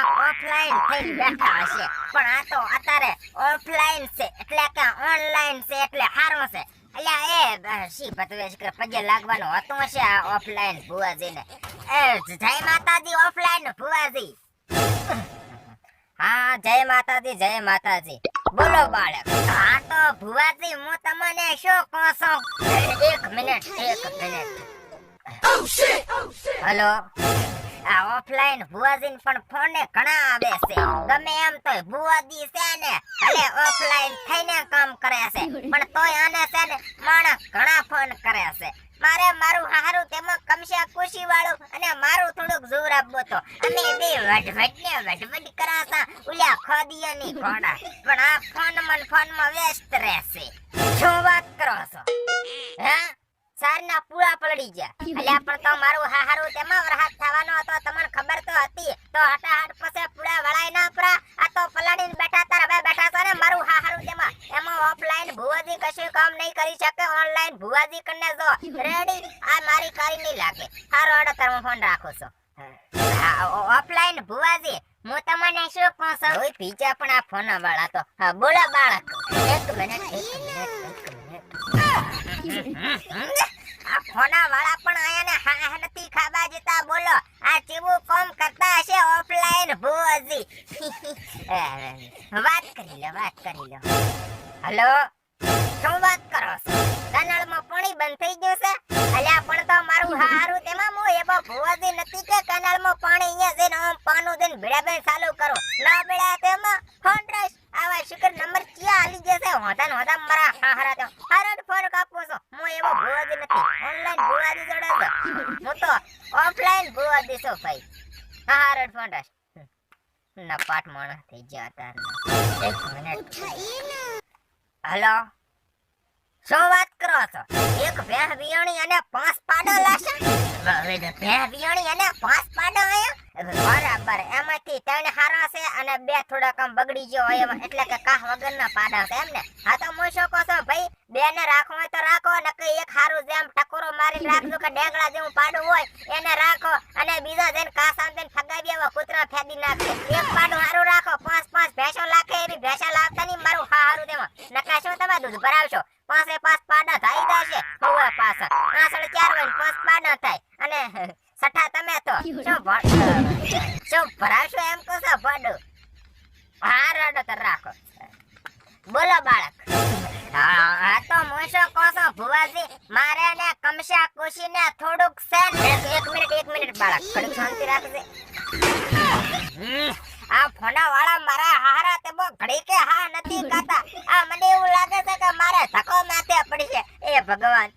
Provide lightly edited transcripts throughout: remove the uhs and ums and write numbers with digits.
Offline થઈ બેઠા હશે, પણ આ તો અત્યારે ઓફલાઈન છે એટલે કે ઓનલાઈન છે એટલે હારું છે. અલ્યા એ શી પતવેશ કે પગે લાગવાનું હતું હશે આ ઓફલાઈન ભુવાજીને. જય માતાજી ઓફલાઈન ભુવાજી. હા જય માતાજી જય માતાજી. બોલો બાળક. હા તો ભુવાજી હું તમને શું કહું છું, એક મિનિટ. હેલો. આ ઓફલાઈન ભુવાજીને પણ ફોને ઘણા આવે છે, ગમે એમ તો ભુવાજી છે ને એટલે ઓફલાઈન થઈને કામ કરે છે, પણ તોય આને છે ને માણસ ઘણા ફોન કરે છે. મારે મારું હારું તેમાં કમશા ખુશી વાળું અને મારું થોડુંક જોર આપવો તો અમે બે વઢવઢ કરાતા ઉલ્યા ખોદિયાની ઘોડા, પણ આ ફોનમાં વ્યસ્ત રહેશે. શું વાત કરો છો? હે સારના પૂરા પલડી ગયા. અલ્યા પણ તો મારું હારું તેમાં વરહાદ થવાનો હતો, તમને ખબર તો હતી, તો હટાહટ પછી પૂરા વળાઈ ના પરા. આ તો પલાડીને બેઠા તાર હવે બેઠા છો ને મારું હારું તેમાં. એમાં ઓફલાઈન ભુવાજી કશું કામ નહીં કરી શકે, ઓનલાઈન ભુવાજી કરીને જો રેડી. આ મારી કારી નહીં લાગે. હારો આડો તાર હું ફોન રાખું છું. ઓફલાઈન ભુવાજી હું તમને શું કહું છું, કોઈ બીજા પણ આ ફોન વાળા તો બોલો બાળક. એક મિનિટ. આ ફોના વાળા પણ આયાને હા નથી ખાબા જતા. બોલો આ કેવું કામ કરતા હશે ઓફલાઈન ભુવાજી. વાત કરી લો. હેલો. શું વાત કરો છો? કનળમાં પાણી બંધ થઈ ગયું છે? અલ્યા પણ તો મારું હારું તેમાં હું એવો ભુવાજી નથી કે કનળમાં પાણી અહીંયા જઈને આમ પાનું દઈને ભેડાબેન ચાલુ કરો. ના બેડા તેમાં ફોન રસ આવા શુકર નંબર ક્યાં આલી જશે? હોતા મારા હારા તો હારડ ફોન કાપો છો. હું એવો ભુવાજી નથી, ઓનલાઈન ભુવાજી જોડે છો. હું તો ઓફલાઈન ભુવાજી છું ભાઈ. હારડ ફોન રસ નપાટ માણસ થઈ ગયા તાર. એક મિનિટ. હેલો. શું વાત કરો છો? એક ભેહ વિયાણી અને 5 પાડા લાશે? ભેહ વિયાણી અને 5 પાડા આયા? બરાબર. એમાંથી 3 હારા છે અને 2 થોડાક આમ બગડી ગયો હોય એમાં, એટલે કે કાહ વગરના પાડા છે એમ ને? હા તો હું શું કહું છું ભાઈ, 2 ને રાખો હોય તો રાખો, નકે એક હારું જેમ ટકોરો મારીને રાખજો કે ડેંગળા જેવું પાડું હોય એને રાખો, અને બીજા જેને કાસામ દેને ફગાવી આવા કૂતરા ફેદી નાખે. એક પાડું હારું રાખો. 5 ભેંસો લાખે એવી ભેંસા લાવતા નહીં મારું હારું તેમાં. નકા શું તમે દૂધ ભરાવશો? 5 પાડા થઈ જશે. હવે પાછા 4 હોય 5 પાડા થાય, અને સઠા તમે તો શું ભરાવશો એમ કહો છો ભાડું? હા રડો તો રાખો. બોલો બાળક. હા તો હું શું કહું છું ભુવાજી, મારે ને કમશા ખુશી ને થોડુંક છે ને. એક મિનિટ બાળક, થોડીક શાંતિ રાખજે. આ ફોના વાળા મારા હારા તે બહુ ઘડી કે હા નથી કહેતા. આ મને એવું લાગે છે કે મારે ધક્કો માથે પડશે. એ ભગવાન,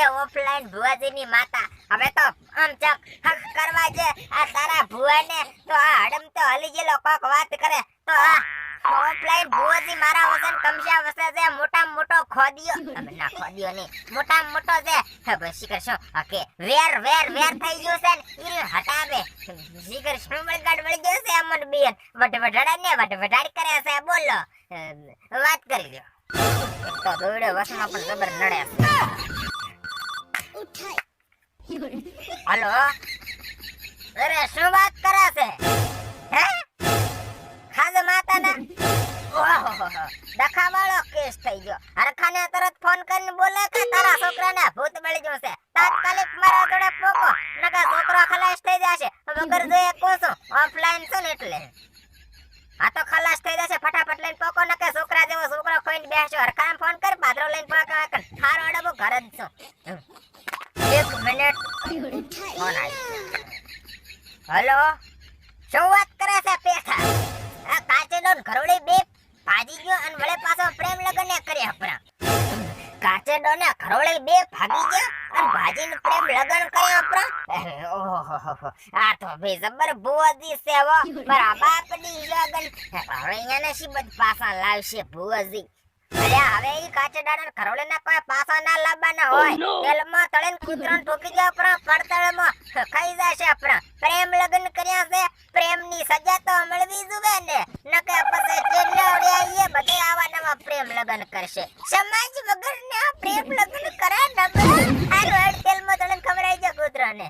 એ ઓફલાઈન ભુવાજીની માતા, હવે તો આમ ચક હક કરવા છે આ તારા ભુવાને. તો આ હડમ તો હલી ગયેલો કોક વાત કરે તો આ ઓફલાઈન ભુવાજી મારા વસન કમશા વસે છે મોટો ખોદિયો. ના ખોદિયો નહીં, મોટામાં મોટો છે. હવે શિખર શું કે વેર થઈ ગયું છે ને ઈ હટાવે. શિખર શું બળગાડ વળી ગયો છે અમન બેન વઢવઢાડ કરે છે. બોલો વાત કરી લ્યો. તો દોડે વસમાં પણ જબર નડે. હલો. અરે શું વાત કરે છે? હે ખાજ માતાના ઓહો દખાવાળો કેસ થઈ ગયો. હરખાને તરત ફોન કરીને બોલે કે તારા છોકરાને ભૂત મળી ગયું છે, તાત્કાલિક મારા જોડે પોકો, નકા છોકરો ખલાસ થઈ જશે. વગર જોઈએ કોશું ઓફલાઈન છે ને એટલે. આ તો ખલાસ થઈ જશે, ફટાફટ લઈને પોકો, નકે છોકરા જેવો છોકરો ખોઈને બેસજો. હરખાને ફોન કર, પાદરો લઈને પોકો. હારો અડબો ઘર જ છું. એક મિનિટ ફોન આવી. હેલો. શું વાત કરે છે પેઠા? આ કાચેડો ઘરોડી બે ભાજી ગયો અને વળે પાછો પ્રેમ લગન ને કરી આપણા. કાચેડો ને ઘરોડી બે ભાગી ગયા અને ભાજીને પ્રેમ લગન કરી આપણા. ઓહો આ તો ભઈ જબર ભુવાજી છે હો. મારા બાપની લગન હવે અહીંયા નસીબત પાછા લાવશે ભુવાજી. અલ્યા હવે ઈ કાચેડાના ઘરોડીના કોઈ પાછા ના લાવવાના હોય. તેલમાં તળીને કૂતરાને ઠોકી ગયા આપણા પડતળમાં ખાઈ જશે આપણા. પ્રેમ લગન કર્યા છે, પ્રેમની સજા તો મળવી જોઈએ ને. નકે પછી ચેડવડિયા એ બધે આવા નવા પ્રેમ લગન કરશે. સમાજ વગર ને આ પ્રેમ લગન કરે ને આ રોડ તેલમાં તળીને ખવરાઈ જાય કૂતરાને.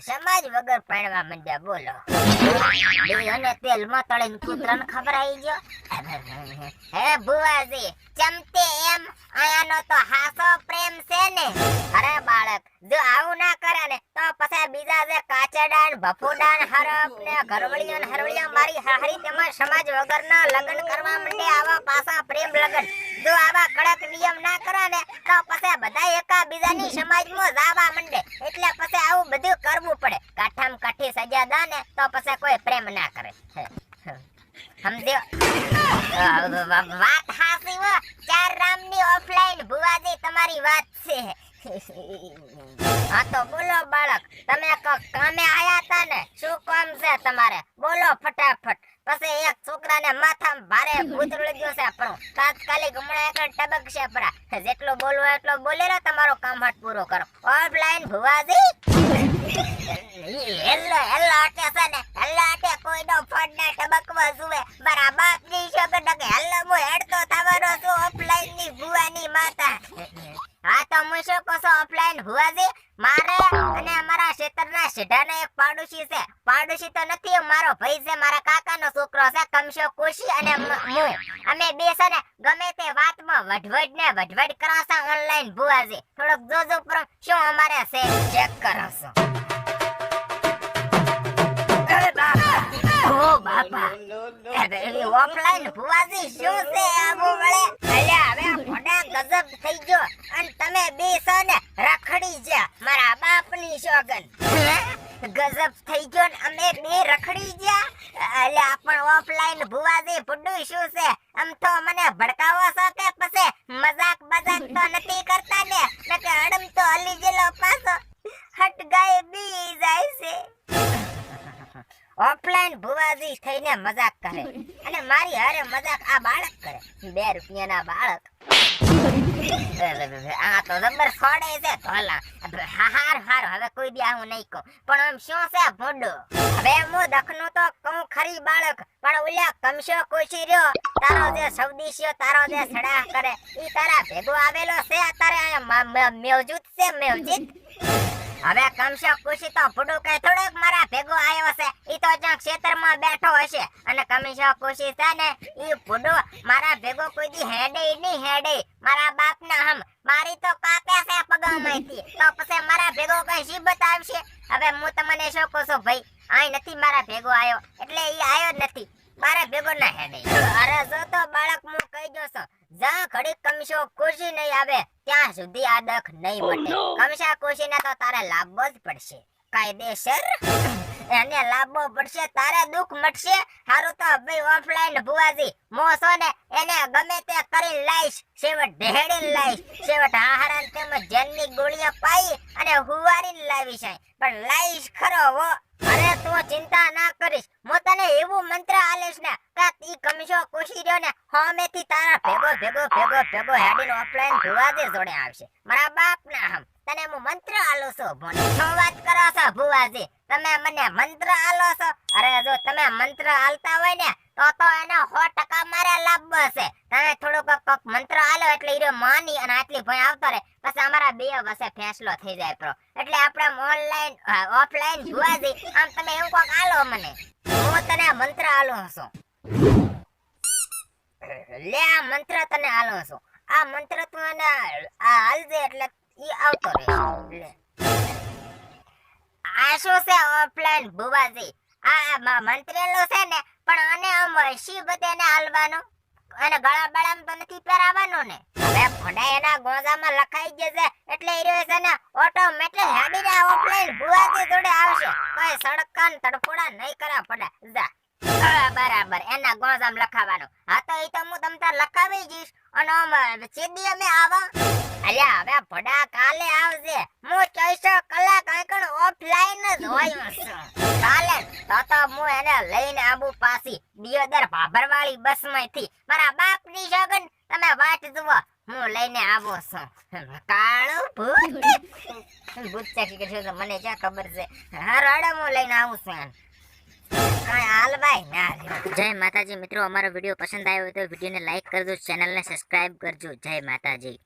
સમાજ વગર પાણવા માંડ્યા બોલો અને તેલમાં તળીને કૂતરાને ખબર આવી ગયો હે ભુવાજી ચમતે એમ આયાનો તો હાસો પ્રેમ છે ને અરે બાળક જો આવું ના કરે ને તો પછી બીજા જે કાચડા ને ભફુડા ને હરપ ને ઘરવળીઓ ને હરવળીઓ મારી હાહરી તેમાં સમાજ વગરના લગ્ન કરવા માંડે આવા પાસા પ્રેમ લગ્ન જો આવા કડક નિયમ ના કરે ને તો પછી બધા એકા બીજાની સમાજમાં જાવા માંડે એટલે પછી આવું બધું કરવું પડે કાઠામ કાઠી સજા દે ને તો પછી કોઈ પ્રેમ ના કરે સમજ્યો વાત હાસી હો ચાર રામની ઓફલાઈન ભુવાજી તમારી વાત છે હા તો બોલો બાળક તમે કામે આયા તા ને શું કામ છે તમારે બોલો ફટાફટ પછી એક છોકરાને માથામાં ભારે ભૂતરું ગયો છે આપણો તાત્કાલિક હમણાં એક ટબક છે પરા જેટલો બોલવો એટલો બોલે રે તમારો કામ હટ પૂરો કરો ઓફલાઈન ભુવાજી હેલો હેલો આટે છે ને હેલો આટે કોઈનો ફોન ના ટબકવા જુએ મારા બાપ ની શબ્દ કે હેલો મો હેડતો થવાનો છું ઓફલાઈન ની ભુવાની માતા હા તો હું શું કહું છું ઓફલાઈન ભુવાજી મારે અને અમારા ક્ષેત્રના સીધાના એક પાડોશી છે પાડોશી તો નથી મારો ભાઈ છે મારા કાકાનો છોકરો છે કમશો કોશી અને હું અમે બે છે ને ગમે તે વાતમાં વઢવડ કરો છો ઓનલાઈન ભુવાજી થોડોક જોજો પર શું અમારે છે ચેક કરો છો ઓ બાપા એ ઓફલાઈન ભુવાજી શું છે આવું વળે અલ્યા હવે ફોડા ગજબ થઈ ગયો અને તમે બે છો ને રખડી જા મારા બાપની સોગન ગજબ થઈ ગયો ને અમે બે રખડી ગયા અલ્યા પણ ઓફલાઈન ભુવાજી ફુડ્ડુ શું છે આમ તો મને ભડકાવો છો કે પછી મજાક તો નથી કરતા ને કે અડમ તો હલી જેલો પાછો હટ ગાય બી જાય છે ઓફલાઈન ભુવાજી થઈને મજાક કરે અને મારી હારે મજાક આ બાળક કરે 2 રૂપિયાના બાળક આ તો જબર છોડે છે તોલા હાર હવે કોઈ દી આવું નહીં કહું પણ આમ શું છે ભોડો હવે હું દખનું તો કહું ખરી બાળક પણ ઓલ્યા કમશો કોશી રહ્યો તારો જે સૌદીશિયો તારો જે સડા કરે ઈ તારા ભેગો આવેલો છે તારે મેવજૂત છે મેવજીત હવે કમશો ખુશી તો ફુડુ કઈ થોડોક મારા ભેગો આવ્યો છે ઈ તો જ્યાં ક્ષેત્રમાં બેઠો હશે અને કમશો ખુશી છે ને ઈ ફુડુ મારા ભેગો કોઈ દી હેડે નહીં હેડે મારા બાપના હમ મારી તો કાપે છે પગામાંથી તો પછી મારા ભેગો કઈ શીબત આવશે હવે હું તમને શું કહું છું ભાઈ આઈ નથી મારા ભેગો આવ્યો એટલે ઈ આવ્યો નથી મારા ભેગો ના હેડે અરે જો તો બાળક હું કહી દઉં છું જ્યાં ઘડી કમશો ખુશી નહીં આવે ત્યાં સુધી આ દખ નહીં મટે કમશા ખુશીને તો તારે લાભવો જ પડશે કાયદેસર એને લાભવો પડશે તારે દુઃખ મટશે હારું તો ભાઈ ઓફલાઈન ભુવાજી મોસો ને એને ગમે તે કરી લાઈશ સેવટ ઢેડી લાઈશ સેવટ આહારન તેમજ જેલની ગોળીઓ પાઈ અને હુવારીને લાવી છે પણ લાઈશ ખરો હો અરે તું ચિંતા ના કરીશ હું તને એવું મંત્ર આલીશ ને કે ઈ કમશો ખુશી રહ્યો ને હોમેથી તારા ભેગો હેડીને ઓફલાઈન ભુવાજી જોડે આવશે મારા બાપ ના હમ તને હું મંત્ર આલો છો ભોને શું વાત કરો છો ભુવાજી તમે મને મંત્ર આલો છો અરે જો તમે મંત્ર આલતા હોય ને તો એને 100% મારે લાભ હશે તમે થોડોક મંત્ર આલો એટલે ઈરો માની અને આટલી ભય આવતો રહે પછી અમારા બે વસે ફેસલો થઈ જાય પ્રો એટલે આપણે ઓનલાઈન ઓફલાઈન ભુવાજી આમ તમે એવું કોક આલો મને હું તને મંત્ર આલો છું લે આ મંત્ર તને આલો છું આ મંત્ર તું એને આ હાલજે એટલે ઈ આવતો રહે આ શું છે ઓફલાઈન ભુવાજી આ મંત્રેલો છે ને પણ આને આમ શી બધાને હાલવાનો અને ગળા બળામ તો નથી પહેરાવાનો ને હવે ફોડા એના ગોજામાં લખાઈ જશે એટલે ઈ રહ્યો છે ને ઓટોમેટિક હેડીને ઓફલાઈન ભુવાજી જોડે આવશે કોઈ સડકાન તડફોડા નહીં કરા પડે જા બરાબર એના ગોજામ લખાવાનો હા તો ઈ તો હું તમતાર લખાવી જઈશ અને સીધી અમે આવા અલ્યા હવે ફોડા કાલે આવજે હું 24 કલાક આકણ ઓફલાઈન જ હોય છું કાલે તો હું એને લઈને આબુ પાસી દિયોદર ભાભરવાળી બસમાંથી મારા બાપની સોગન તમે વાટ જુઓ હું લઈને આવો છું કાળો ભૂત ચાકી કે છે મને ક્યાં ખબર છે હા રાડા હું લઈને આવું છું હાલ ભાઈ ના જય માતાજી મિત્રો અમારો વિડિયો પસંદ આવ્યો હોય તો વિડિયોને લાઈક કરજો ચેનલને સબસ્ક્રાઇબ કરજો જય માતાજી